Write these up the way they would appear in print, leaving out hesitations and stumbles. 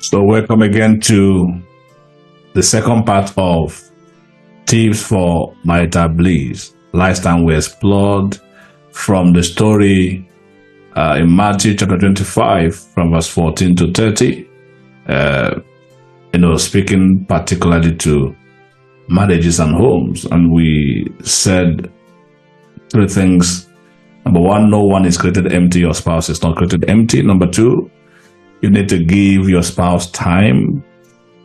So welcome again to the second part of Tips for Marital Bliss. Last time we explored from the story in Matthew chapter 25 from verse 14 to 30, speaking particularly to marriages and homes. And we said three things. Number one, no one is created empty. Your spouse is not created empty. Number two, you need to give your spouse time.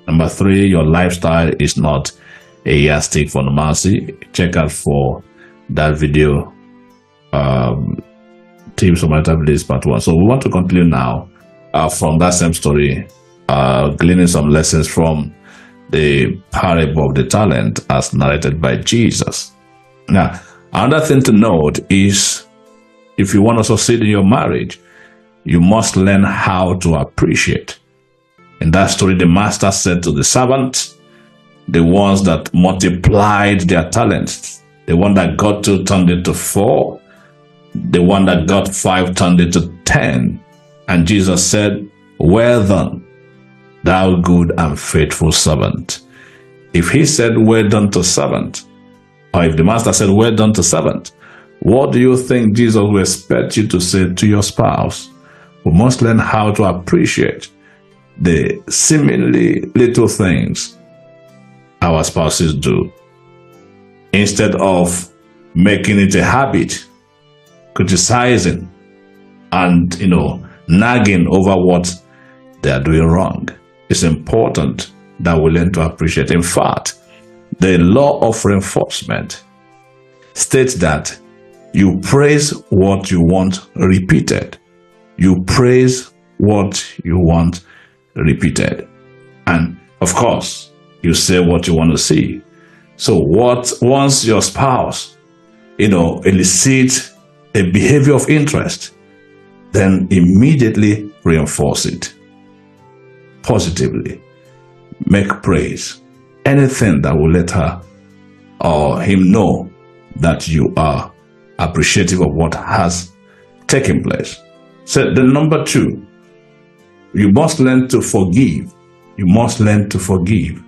Number three, your lifestyle is not a yardstick for normalcy. Check out for that video, Tips for Marital Bliss part 1. So we want to continue now from that same story, gleaning some lessons from the parable of the talent as narrated by Jesus. Now, another thing to note is if you want to succeed in your marriage, you must learn how to appreciate. In that story, the master said to the servants, the ones that multiplied their talents, the one that got 2 turned it to 4, the one that got 5 turned it to 10. And Jesus said, well done, thou good and faithful servant. If he said, well done to servant, or if the master said, well done to servant, what do you think Jesus will expect you to say to your spouse? We must learn how to appreciate the seemingly little things our spouses do, instead of making it a habit, criticizing and nagging over what they are doing wrong. It's important that we learn to appreciate. In fact, the law of reinforcement states that you praise what you want repeated. You praise what you want repeated. And of course, you say what you want to see. So once your spouse, elicits a behavior of interest, then immediately reinforce it positively. Make praise. Anything that will let her or him know that you are appreciative of what has taken place. So the number 2, you must learn to forgive. You must learn to forgive.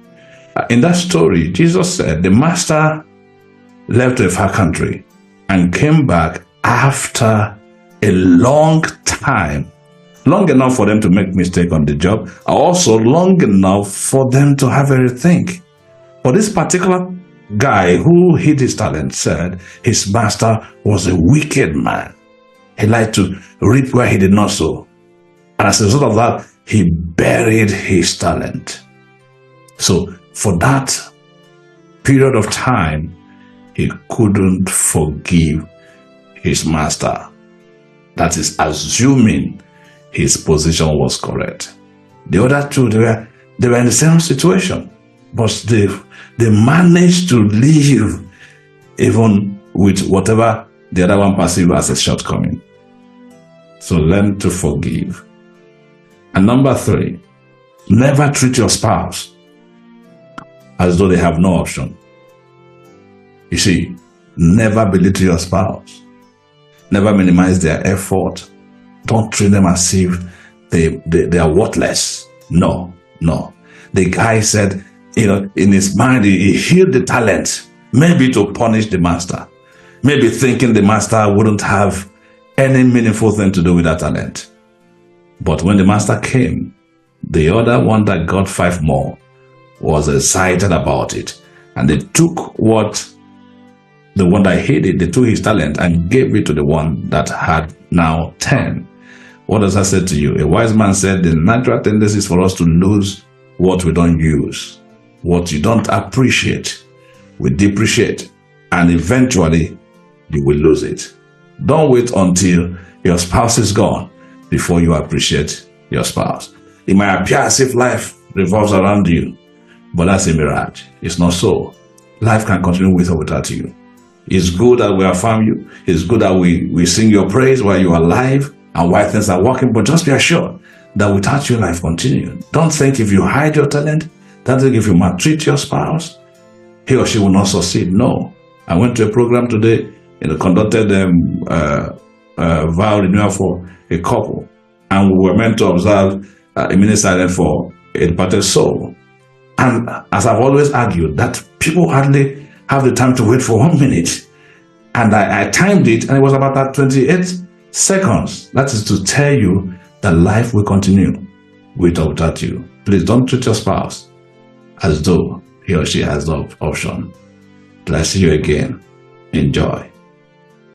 In that story, Jesus said the master left a far country and came back after a long time, long enough for them to make mistake on the job, also long enough for them to have a rethink. But this particular guy who hid his talent said his master was a wicked man. He liked to reap where he did not sow. And as a result of that, he buried his talent. So for that period of time, he couldn't forgive his master. That is assuming his position was correct. The other two, they were in the same situation, but they managed to live even with whatever the other one perceived as a shortcoming. So learn to forgive. And number 3, never treat your spouse as though they have no option. You see, never belittle your spouse. Never minimize their effort. Don't treat them as if they are worthless. No. The guy said, in his mind, he hid the talent, maybe to punish the master, maybe thinking the master wouldn't have any meaningful thing to do with that talent. But when the master came, the other one that got 5 more was excited about it. And they took the one that hid it, they took his talent and gave it to the one that had now 10. What does that say to you? A wise man said the natural tendency is for us to lose what we don't use. What you don't appreciate, we depreciate, and eventually you will lose it. Don't wait until your spouse is gone before you appreciate your spouse. It might appear as if life revolves around you, but that's a mirage. It's not so. Life can continue with or without you. It's good that we affirm you. It's good that we sing your praise while you are alive and while things are working, but just be assured that without you, life continues. Don't think if you hide your talent, don't think if you maltreat your spouse, he or she will not succeed. No. I went to a program today, conducted vow renewal for a couple, and we were meant to observe a minute silence for a departed soul. And as I've always argued, that people hardly have the time to wait for 1 minute. And I timed it, and it was about that 28 seconds. That is to tell you that life will continue with or without you. Please don't treat your spouse as though he or she has the option. Till I see you again, enjoy.